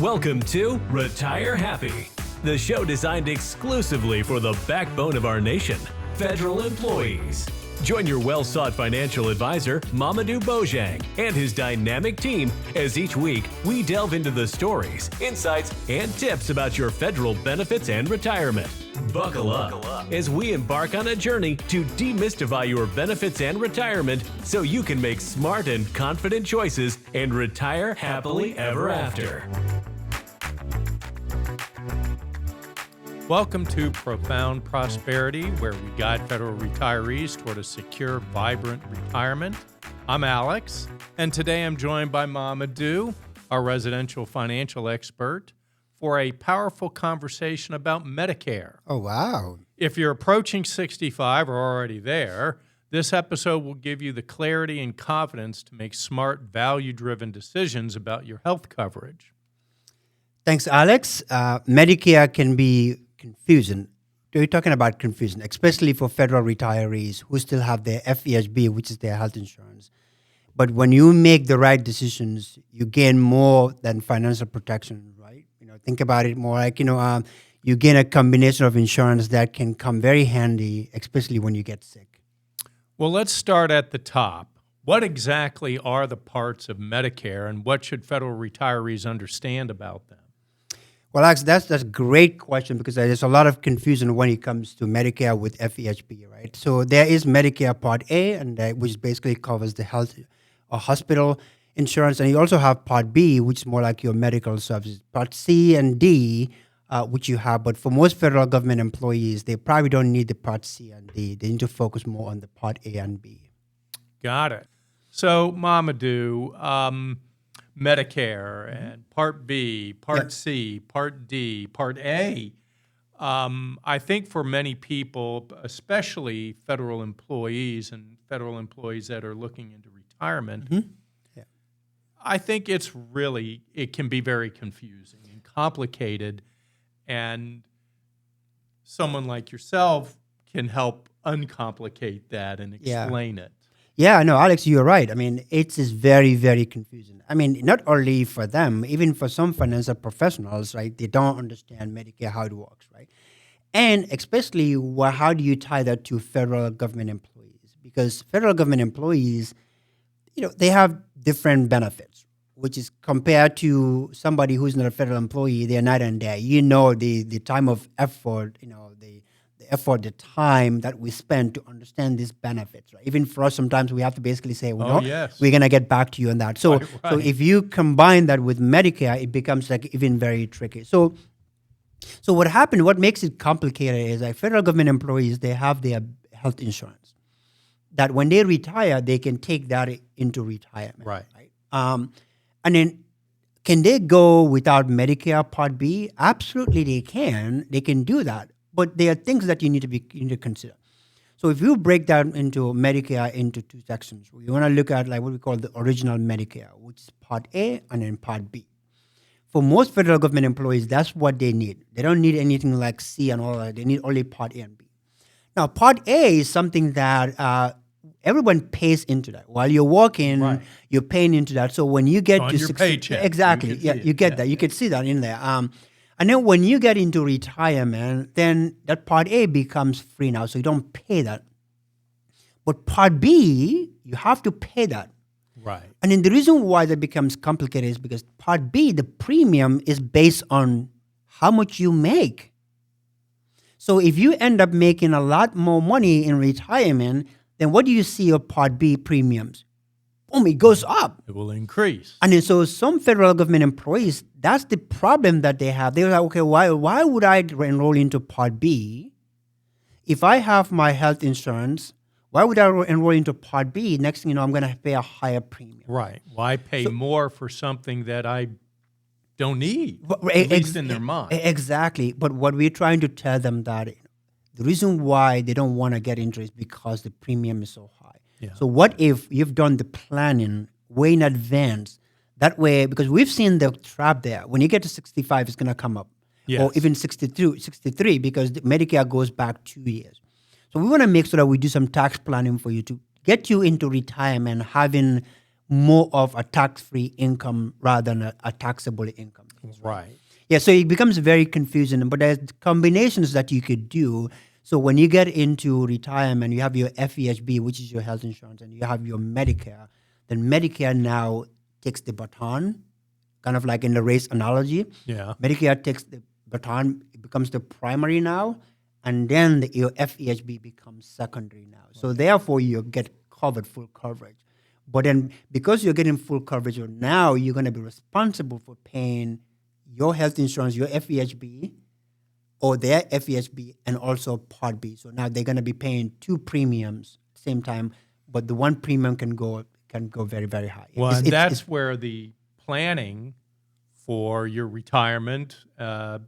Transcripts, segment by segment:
Welcome to Retire Happy, the show designed exclusively for the backbone of our nation, federal employees. Join your well-sought financial advisor, Mamadou Bojang, and his dynamic team as each week we delve into the stories, insights, and tips about your federal benefits and retirement. Buckle up as we embark on a journey to demystify your benefits and retirement so you can make smart and confident choices and retire happily ever after. Welcome to Profound Prosperity, where we guide federal retirees toward a secure, vibrant retirement. I'm Alex, and today I'm joined by Mamadou, our residential financial expert, for a powerful conversation about Medicare. Oh, wow. If you're approaching 65 or already there, this episode will give you the clarity and confidence to make smart, value-driven decisions about your health coverage. Thanks, Alex. Medicare can be confusing. We're talking about confusion, especially for federal retirees who still have their FEHB, which is their health insurance. But when you make the right decisions, you gain more than financial protection, right? Think about it more like, you gain a combination of insurance that can come very handy, especially when you get sick. Well, let's start at the top. What exactly are the parts of Medicare, and what should federal retirees understand about them? Well, Alex, that's a great question because there's a lot of confusion when it comes to Medicare with FEHB, right? So there is Medicare Part A, and which basically covers the health or hospital insurance, and you also have Part B, which is more like your medical services. Part C and D, which you have, but for most federal government employees, they probably don't need the Part C and D. They need to focus more on the Part A and B. Got it. So, Mamadou, Medicare and Part B, Part C, Part D, Part A. I think for many people, especially federal employees and federal employees that are looking into retirement, I think it can be very confusing and complicated, and someone like yourself can help uncomplicate that and explain it. Yeah, no, Alex, you're right. I mean, it is very, very confusing. I mean, not only for them, even for some financial professionals, right? They don't understand Medicare, how it works, right? And especially, how do you tie that to federal government employees? Because federal government employees, they have different benefits, which is compared to somebody who's not a federal employee, they're night and day. The time of effort, the effort, the time that we spend to understand these benefits, right? Even for us, sometimes we have to basically say, we're going to get back to you on that. So, So if you combine that with Medicare, it becomes even very tricky. So what makes it complicated is like federal government employees, they have their health insurance that when they retire, they can take that into retirement. Right. And then can they go without Medicare Part B? Absolutely they can. They can do that. But there are things that you need to consider. So if you break down into Medicare into two sections, you want to look at like what we call the original Medicare, which is Part A and then Part B. For most federal government employees, that's what they need. They don't need anything like C and all that. They need only Part A and B. Now, Part A is something that everyone pays into that. While you're working, you're paying into that. So when you get on to your paycheck, exactly, you get that. You can see that in there. And then when you get into retirement, then that Part A becomes free now, so you don't pay that. But Part B, you have to pay that. Right. And then the reason why that becomes complicated is because Part B, the premium is based on how much you make. So if you end up making a lot more money in retirement, then what do you see of Part B premiums? Boom, it goes up. It will increase. And then so some federal government employees, that's the problem that they have. They're like, okay, why would I enroll into Part B? If I have my health insurance, why would I enroll into Part B? Next thing you know, I'm going to pay a higher premium. Right. Why pay more for something that I don't need, at least in their mind? Exactly. But what we're trying to tell them that the reason why they don't want to get into it is because the premium is so high. Yeah. So what if you've done the planning way in advance? That way, because we've seen the trap there. When you get to 65, it's going to come up. Yes. Or even 63, because the Medicare goes back 2 years. So we want to make sure that we do some tax planning for you to get you into retirement, having more of a tax-free income rather than a taxable income. Right. Yeah, so it becomes very confusing, but there's combinations that you could do. So when you get into retirement, you have your FEHB, which is your health insurance, and you have your Medicare. Then Medicare now takes the baton, kind of like in the race analogy. Yeah. Medicare takes the baton, it becomes the primary now, and then your FEHB becomes secondary now. So therefore, you get covered full coverage. But then because you're getting full coverage, now you're going to be responsible for paying your health insurance, your FEHB, or their FEHB, and also Part B. So now they're going to be paying two premiums at the same time, but the one premium can go very, very high. Well, and that's where the planning for your retirement, for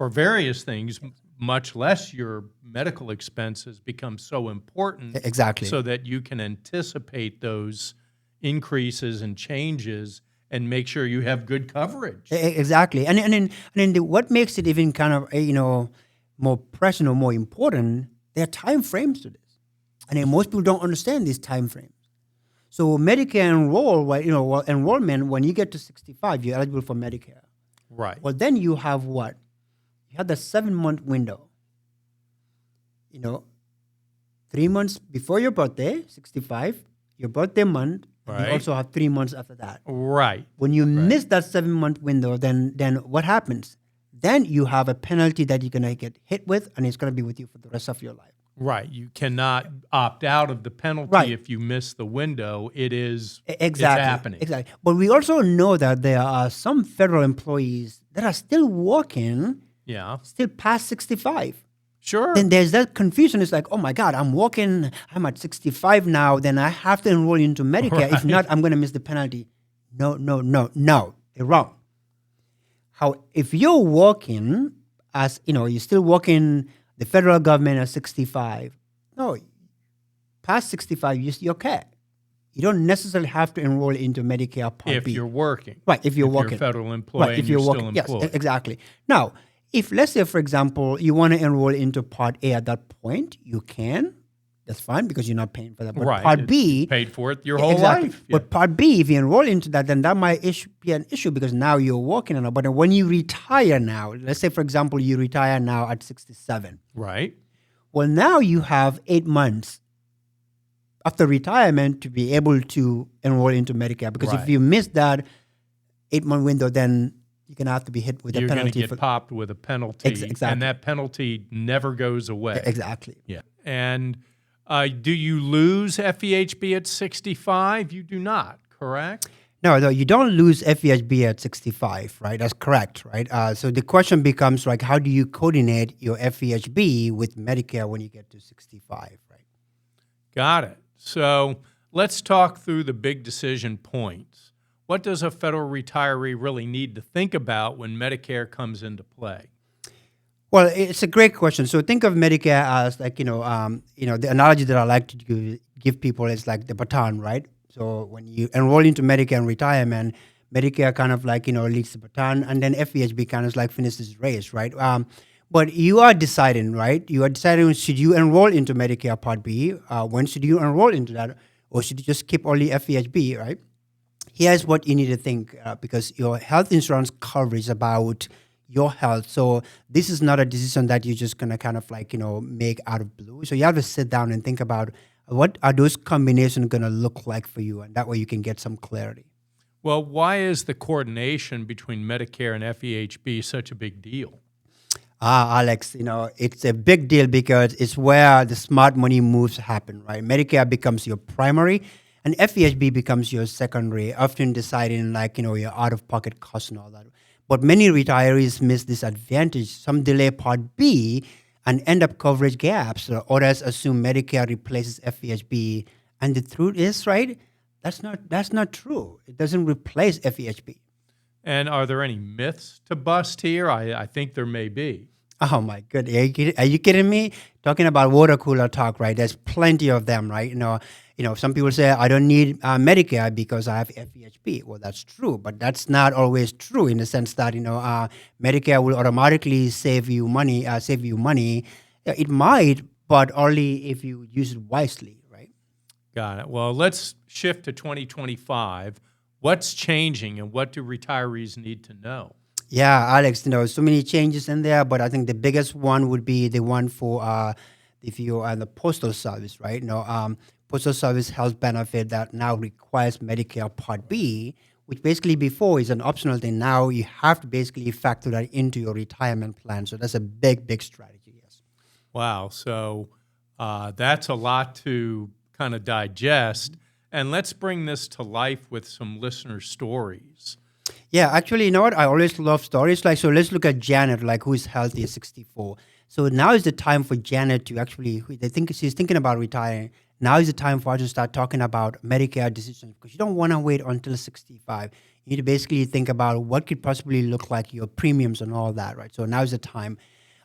various things, much less your medical expenses, become so important. Exactly. So that you can anticipate those increases and changes and make sure you have good coverage. Exactly. And then what makes it even kind of, more pressing or more important, there are time frames to this. And then most people don't understand these time frames. So Medicare enrollment, when you get to 65, you're eligible for Medicare. Right. Well, then you have what? You have the 7-month window. 3 months before your birthday, 65, your birthday month, and you also have 3 months after that. Right. When you miss that 7-month window, then what happens? Then you have a penalty that you're going to get hit with, and it's going to be with you for the rest of your life. Right. You cannot opt out of the penalty if you miss the window. It's happening. Exactly. But we also know that there are some federal employees that are still working, still past 65. Sure. Then there's that confusion. It's like, oh my God, I'm at 65 now, then I have to enroll into Medicare. Right. If not, I'm going to miss the penalty. No. They're wrong. If you're working as, you're still working the federal government at 65, no, past 65, you're okay. You don't necessarily have to enroll into Medicare Part B. If you're working. Right, if you're working. If you're a federal employee and you're still employed. Yes, exactly. Now, if, let's say, for example, you want to enroll into Part A at that point, you can. That's fine because you're not paying for that. But Part B... You paid for it your whole life. Yeah. But Part B, if you enroll into that, then that might be an issue because now you're working on it. But when you retire now, let's say, for example, you retire now at 67. Right. Well, now you have 8 months after retirement to be able to enroll into Medicare. Because if you miss that 8-month window, then you're going to have to be hit with a penalty. You're going to get popped with a penalty. Exactly. And that penalty never goes away. Exactly. Yeah. And do you lose FEHB at 65? You do not, correct? No, you don't lose FEHB at 65, right? That's correct, right? So the question becomes, like, how do you coordinate your FEHB with Medicare when you get to 65, right? Got it. So let's talk through the big decision points. What does a federal retiree really need to think about when Medicare comes into play? Well, it's a great question. So think of Medicare as like, the analogy that I like to give people is like the baton, right? So when you enroll into Medicare and retirement, Medicare kind of like, leads the baton, and then FEHB kind of like finishes the race, right? But you are deciding, right? You are deciding, should you enroll into Medicare Part B? When should you enroll into that? Or should you just keep only FEHB, right? Here's what you need to think, because your health insurance covers about your health. So this is not a decision that you're just going to kind of like, make out of blue. So you have to sit down and think about what are those combinations going to look like for you? And that way you can get some clarity. Well, why is the coordination between Medicare and FEHB such a big deal? Alex, it's a big deal because it's where the smart money moves happen, right? Medicare becomes your primary and FEHB becomes your secondary, often deciding like, your out-of-pocket costs and all that. But many retirees miss this advantage. Some delay Part B and end up coverage gaps. Others assume Medicare replaces FEHB. And the truth is, right, that's not true. It doesn't replace FEHB. And are there any myths to bust here? I think there may be. Oh, my goodness. Are you kidding me? Talking about water cooler talk, right? There's plenty of them, right? Some people say, I don't need Medicare because I have FEHB. Well, that's true, but that's not always true in the sense that, Medicare will automatically save you money. It might, but only if you use it wisely, right? Got it. Well, let's shift to 2025. What's changing and what do retirees need to know? Yeah, Alex, so many changes in there, but I think the biggest one would be the one for if you are in the postal service, right? Postal service health benefit that now requires Medicare Part B, which basically before is an optional thing. Now you have to basically factor that into your retirement plan. So that's a big, big strategy, yes. Wow. So that's a lot to kind of digest. And let's bring this to life with some listener stories. Yeah, actually, you know what? I always love stories. So let's look at Janet, who is healthy at 64. So now is the time for Janet to actually, they think she's thinking about retiring. Now is the time for her to start talking about Medicare decisions because you don't want to wait until 65. You need to basically think about what could possibly look like your premiums and all that, right? So now is the time.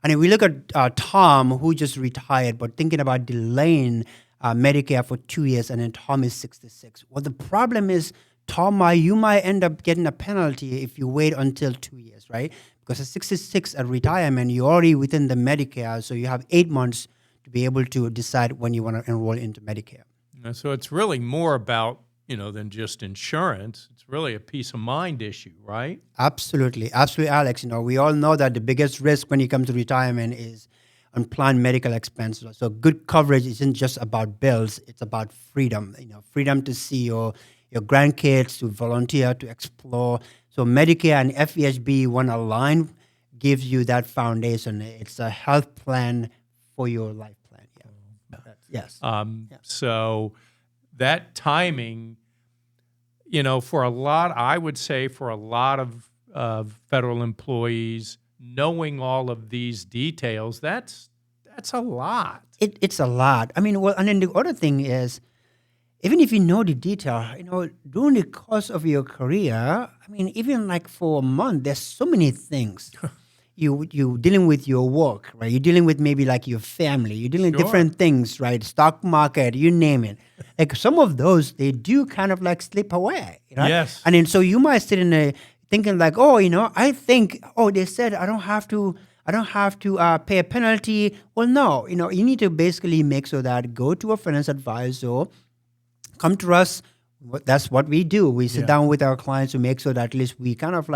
And if we look at Tom, who just retired, but thinking about delaying Medicare for 2 years, and then Tom is 66. Well, the problem is, Tom, you might end up getting a penalty if you wait until 2 years, right? Because at 66 at retirement, you're already within the Medicare, so you have 8 months to be able to decide when you want to enroll into Medicare. So it's really more about, than just insurance. It's really a peace of mind issue, right? Absolutely. Absolutely, Alex. We all know that the biggest risk when you come to retirement is unplanned medical expenses. So good coverage isn't just about bills, it's about freedom. Freedom to see your grandkids, to volunteer, to explore. So Medicare and FEHB, when aligned, gives you that foundation. It's a health plan for your life plan. Yeah. Yes. So that timing, for a lot, I would say for a lot of federal employees, knowing all of these details, that's a lot. It's a lot. And then the other thing is, even if you know the detail, during the course of your career, even for a month, there's so many things. You dealing with your work, right? You're dealing with maybe your family. You're dealing with different things, right? Stock market, you name it. Some of those, they do kind of slip away. Yes. And then so you might sit in there thinking I think, they said I don't have to pay a penalty. Well, no, you need to basically make sure that go to a finance advisor, come to us. That's what we do. We sit down with our clients to make sure that at least we kind of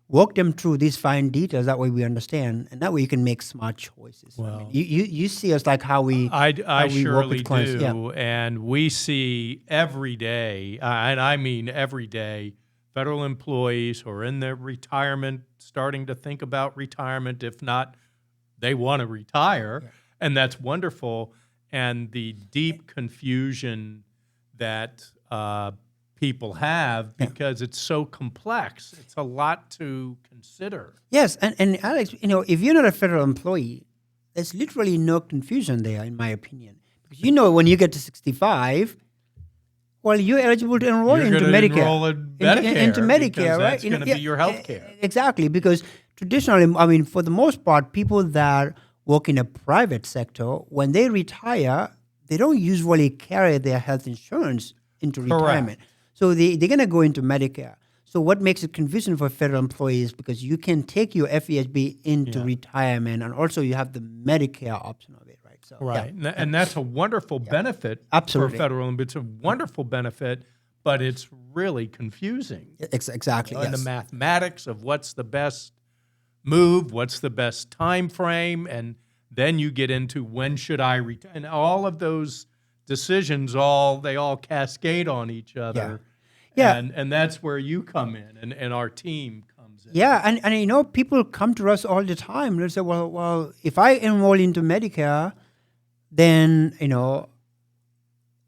walk them through these fine details. That way we understand, and that way you can make smart choices. Well, you see us how we I surely work with clients. do, and we see every day, and I mean every day, federal employees who are in their retirement, starting to think about retirement. If not, they want to retire, and that's wonderful. And the deep confusion that people have because it's so complex. It's a lot to consider. Yes, and Alex, if you're not a federal employee, there's literally no confusion there, in my opinion. Because when you get to 65, well, you're eligible to enroll into Medicare. Enroll in Medicare into Medicare, right? That's going to be your health care. Exactly, because traditionally, for the most part, people that work in a private sector, when they retire, they don't usually carry their health insurance into retirement. So they're going to go into Medicare. So what makes it confusing for federal employees, because you can take your FEHB into retirement, and also you have the Medicare option of it, right? So, right, and that's a wonderful benefit for federal. It's a wonderful benefit, but it's really confusing. Exactly, And the mathematics of what's the best move, what's the best time frame, and then you get into when should I retire, and all of those decisions they all cascade on each other. Yeah. And that's where you come in and our team comes in. Yeah, and people come to us all the time. They say, well, if I enroll into Medicare, then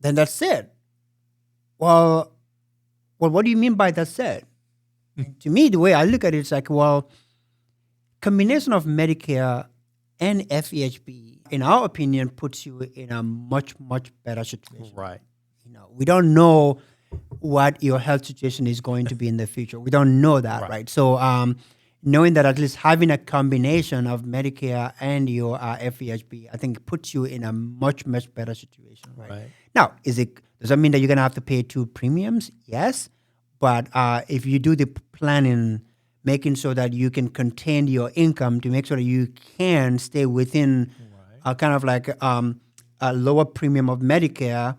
then that's it. Well, what do you mean by that's it? To me, the way I look at it, it's combination of Medicare and FEHB, in our opinion, puts you in a much, much better situation. Right. We don't know what your health situation is going to be in the future. We don't know that, right? So knowing that at least having a combination of Medicare and your FEHB, I think puts you in a much, much better situation, right? Now, does that mean that you're going to have to pay 2 premiums? Yes. But if you do the planning, making sure that you can contain your income to make sure that you can stay within a kind of a lower premium of Medicare,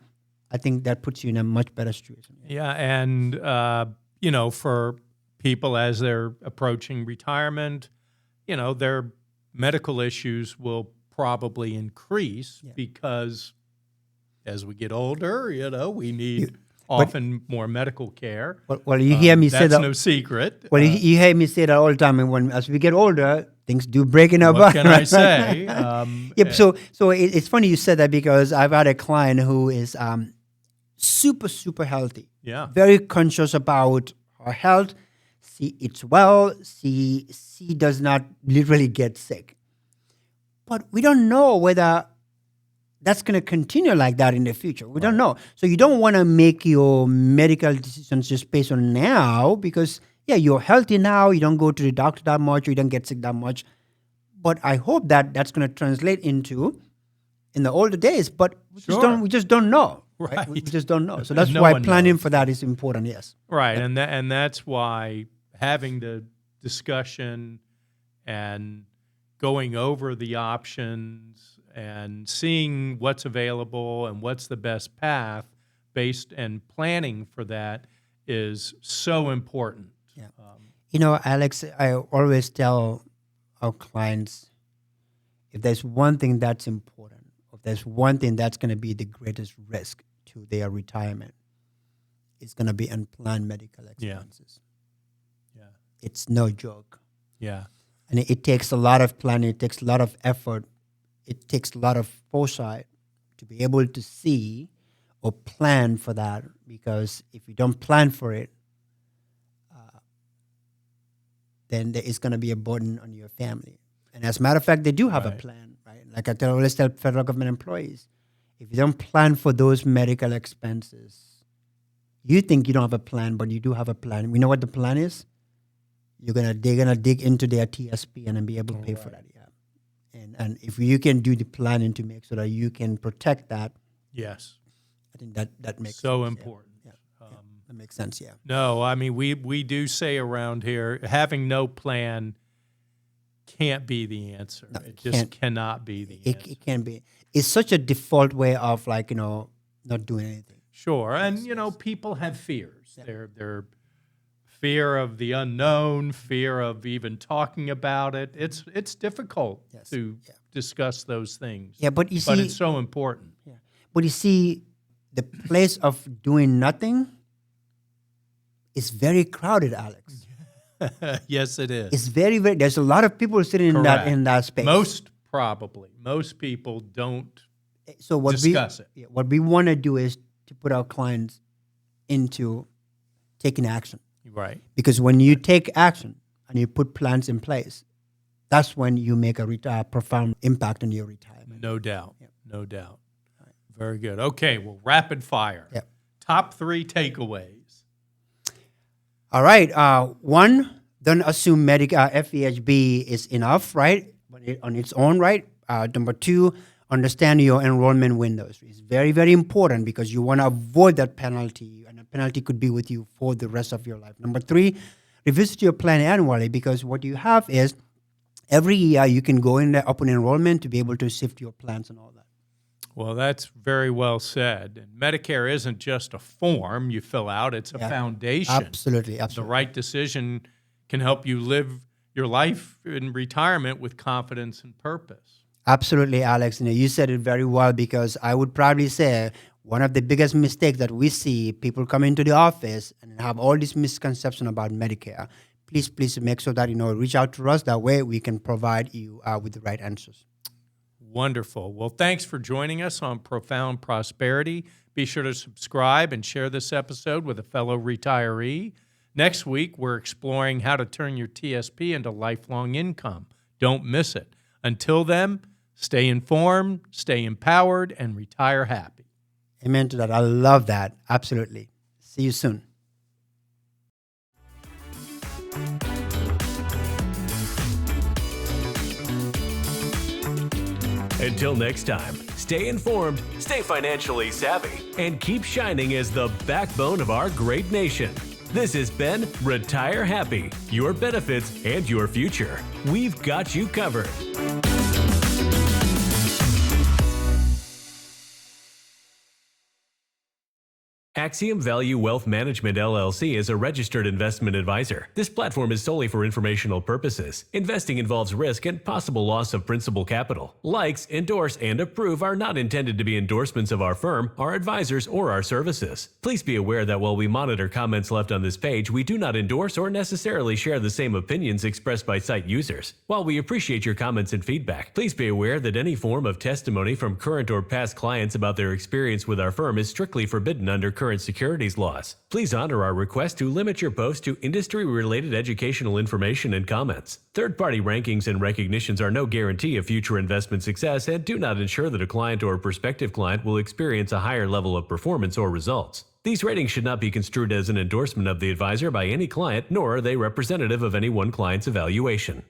I think that puts you in a much better situation. Yeah, and for people as they're approaching retirement, their medical issues will probably increase because as we get older, we need often more medical care. Well, you hear me say that. That's no secret. Well, you hear me say that all the time. And as we get older, things do break in our What body. can I say? So it's funny you said that because I've had a client who is super, super healthy. Yeah. Very conscious about her health. She eats well. She does not literally get sick. But we don't know whether that's going to continue like that in the future. We don't know. So you don't want to make your medical decisions just based on now because, you're healthy now. You don't go to the doctor that much. Or you don't get sick that much. But I hope that that's going to translate into in the older days. But we just don't know. Right? We just don't know. So that's why planning for that is important, yes. Right, and that's why having the discussion and going over the options and seeing what's available and what's the best path and planning for that is so important. Yeah. Alex, I always tell our clients, if there's one thing that's important, if there's one thing that's going to be the greatest risk to their retirement, it's going to be unplanned medical expenses. Yeah. It's no joke. Yeah. And it takes a lot of planning. It takes a lot of effort. It takes a lot of foresight to be able to see or plan for that. Because if you don't plan for it, then there is going to be a burden on your family. And as a matter of fact, they do have a plan, right? Like I always tell federal government employees, if you don't plan for those medical expenses, you think you don't have a plan, but you do have a plan. We know what the plan is. They're gonna dig into their TSP and then be able to pay for that. Yeah, and if you can do the planning to make sure that you can protect that, yes, I think that makes so sense. important. Yeah. That makes sense. Yeah. No, I mean we do say around here having no plan can't be the answer. No, it just cannot be the answer. It can be. It's such a default way of not doing anything. Sure, and people have fears. Yeah. They're fear of the unknown, fear of even talking about it. It's difficult to discuss those things. Yeah, but but it's so important. Yeah, but you see, the place of doing nothing is very crowded, Alex. Yes, it is. It's very, very. There's a lot of people sitting in that space. Most people don't discuss it. Yeah, what we want to do is to put our clients into taking action. Right. Because when you take action and you put plans in place, that's when you make a profound impact on your retirement. No doubt. Yep. No doubt. Right. Very good. Okay, well, rapid fire. Yep. Top 3 takeaways. All right. One, don't assume FEHB is enough, right? On its own, right? Number 2, understand your enrollment windows. It's very, very important because you want to avoid that penalty, and a penalty could be with you for the rest of your life. Number 3, revisit your plan annually because what you have is every year you can go in the open enrollment to be able to shift your plans and all that. Well, that's very well said. And Medicare isn't just a form you fill out, it's a foundation. Absolutely. The right decision can help you live your life in retirement with confidence and purpose. Absolutely, Alex. You said it very well because I would probably say one of the biggest mistakes that we see, people come into the office and have all this misconception about Medicare. Please make sure that, reach out to us. That way we can provide you with the right answers. Wonderful. Well, thanks for joining us on Profound Prosperity. Be sure to subscribe and share this episode with a fellow retiree. Next week, we're exploring how to turn your TSP into lifelong income. Don't miss it. Until then, stay informed, stay empowered, and retire happy. Amen to that. I love that. Absolutely. See you soon. Until next time, stay informed, stay financially savvy, and keep shining as the backbone of our great nation. This has been Retire Happy, your benefits and your future. We've got you covered. Axiom Value Wealth Management LLC is a registered investment advisor. This platform is solely for informational purposes. Investing involves risk and possible loss of principal capital. Likes, endorse, and approve are not intended to be endorsements of our firm, our advisors, or our services. Please be aware that while we monitor comments left on this page, we do not endorse or necessarily share the same opinions expressed by site users. While we appreciate your comments and feedback, please be aware that any form of testimony from current or past clients about their experience with our firm is strictly forbidden under current securities laws. Please honor our request to limit your post to industry-related educational information and comments. Third-party rankings and recognitions are no guarantee of future investment success and do not ensure that a client or prospective client will experience a higher level of performance or results. These ratings should not be construed as an endorsement of the advisor by any client, nor are they representative of any one client's evaluation.